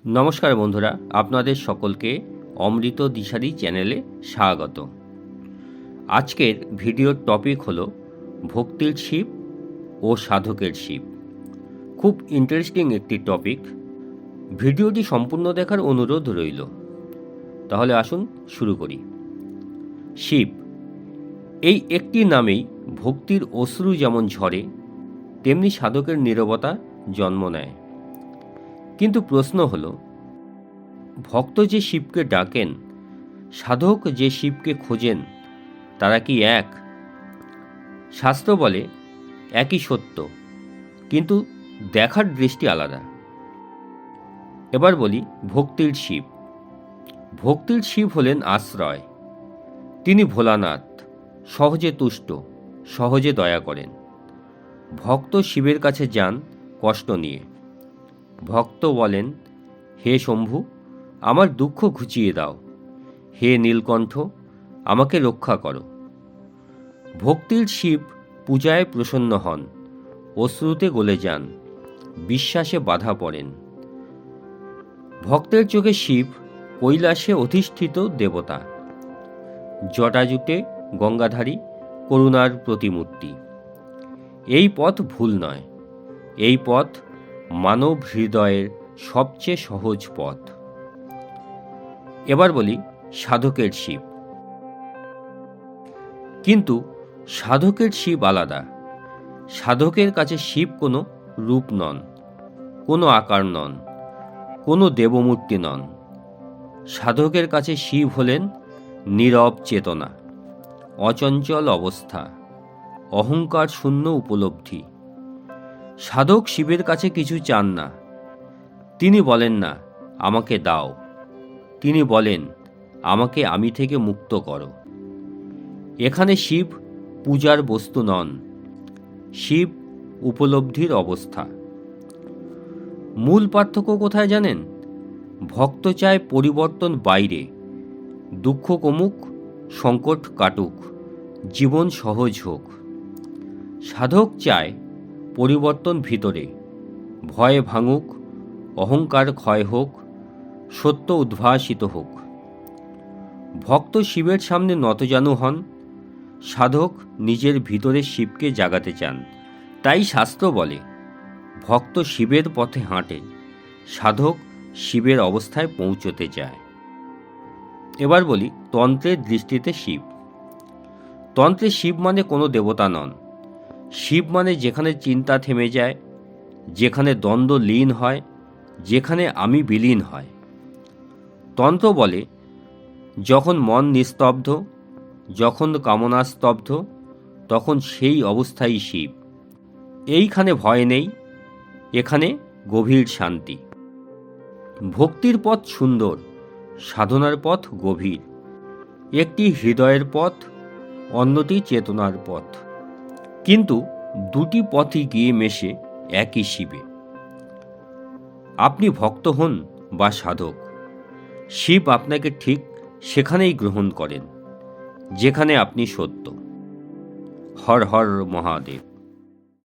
নমস্কার বন্ধুরা, আপনাদের সকলকে অমৃত দিশারি চ্যানেলে স্বাগত। আজকের ভিডিওর টপিক হলো ভক্তির শিব ও সাধকের শিব। খুব ইন্টারেস্টিং একটি টপিক। ভিডিওটি সম্পূর্ণ দেখার অনুরোধ রইল। তাহলে আসুন শুরু করি। শিব, এই একটি নামেই ভক্তির অশ্রু যেমন ঝরে, তেমনি সাধকের নীরবতা জন্ম নেয়। কিন্তু প্রশ্ন হলো, ভক্ত যে শিবকে ডাকেন, সাধক যে শিবকে খোঁজেন, তারা কি এক? শাস্ত্র বলে একই সত্য, কিন্তু দেখার দৃষ্টি আলাদা। এবার বলি ভক্তির শিব। ভক্তির শিব হলেন আশ্রয়। তিনি ভোলানাথ, সহজে তুষ্ট, সহজে দয়া করেন। ভক্ত শিবের কাছে যান কষ্ট নিয়ে। ভক্ত বলেন, হে শম্ভু, আমার দুঃখ ঘুচিয়ে দাও। হে নীলকণ্ঠ, আমাকে রক্ষা করো। ভক্তির শিব পূজায় প্রসন্ন হন, অশ্রুতে গলে যান, বিশ্বাসে বাধা পড়েন। ভক্তের চোখে শিব কৈলাসে অধিষ্ঠিত দেবতা, জটাজুটে গঙ্গাধারী, করুণার প্রতিমূর্তি। এই পথ ভুল নয়, এই পথ মানব হৃদয়ের সবচেয়ে সহজ পথ। এবার বলি সাধকের শিব। কিন্তু সাধকের শিব আলাদা। সাধকের কাছে শিব কোনো রূপ নন, কোনো আকার নন, কোনো দেবমূর্তি নন। সাধকের কাছে শিব হলেন নীরব চেতনা, অচঞ্চল অবস্থা, অহংকার শূন্য উপলব্ধি। সাধক শিবের কাছে কিছু চান না। তিনি বলেন না আমাকে দাও, তিনি বলেন আমাকে আমি থেকে মুক্ত করো। এখানে শিব পূজার বস্তু নন, শিব উপলব্ধির অবস্থা। মূল পার্থক্য কোথায় জানেন? ভক্ত চায় পরিবর্তন বাইরে, দুঃখ কমুক, সংকট কাটুক, জীবন সহজ হোক। সাধক চায় পরিবর্তন ভিতরে, ভয় ভাঙুক, অহংকার ক্ষয় হোক, সত্য উদ্ভাসিত হোক। ভক্ত শিবের সামনে নতজানু হন, সাধক নিজের ভিতরে শিবকে জাগাতে চান। তাই শাস্ত্র বলে, ভক্ত শিবের পথে হাঁটে, সাধক শিবের অবস্থায় পৌঁছতে চায়। এবার বলি তন্ত্রের দৃষ্টিতে শিব। তন্ত্রে শিব মানে কোনো দেবতা নন। শিব মানে যেখানে চিন্তা থেমে যায়, যেখানে দ্বন্দ্ব লীন হয়, যেখানে আমি বিলীন হয়। তন্ত্র বলে, যখন মন নিস্তব্ধ, যখন কামনা স্তব্ধ, তখন সেই অবস্থাই শিব। এইখানে ভয় নেই, এখানে গভীর শান্তি। ভক্তির পথ সুন্দর, সাধনার পথ গভীর। একটি হৃদয়ের পথ, অন্যটি চেতনার পথ। কিন্তু দুটি পথই গিয়ে মেশে একই শিবে। আপনি ভক্ত হন বা সাধক, শিব আপনাকে ঠিক সেখানেই গ্রহণ করেন, যেখানে আপনি সত্য। হর হর মহাদেব।